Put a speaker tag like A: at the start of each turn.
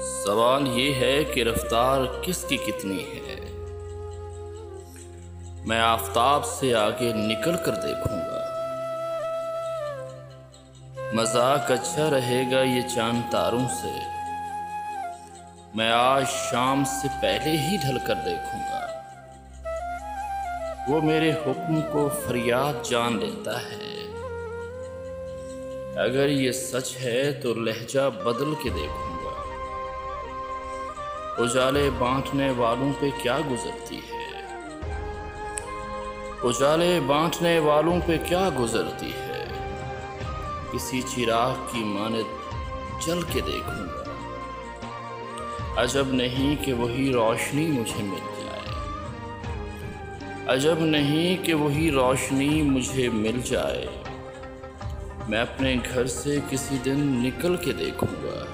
A: सवाल ये है कि रफ्तार किसकी कितनी है। मैं आफताब से आगे निकल कर देखूंगा। मजाक अच्छा रहेगा ये चांद तारों से। मैं आज शाम से पहले ही ढल कर देखूंगा। वो मेरे हुक्म को फरियाद जान लेता है। अगर ये सच है तो लहजा बदल के देखूंगा। उजाले बांटने वालों पे क्या गुजरती है। उजाले बांटने वालों पे क्या गुजरती है। किसी चिराग की मानद जल के देखूंगा। अजब नहीं कि वही रोशनी मुझे मिल जाए। अजब नहीं कि वही रोशनी मुझे मिल जाए। मैं अपने घर से किसी दिन निकल के देखूंगा।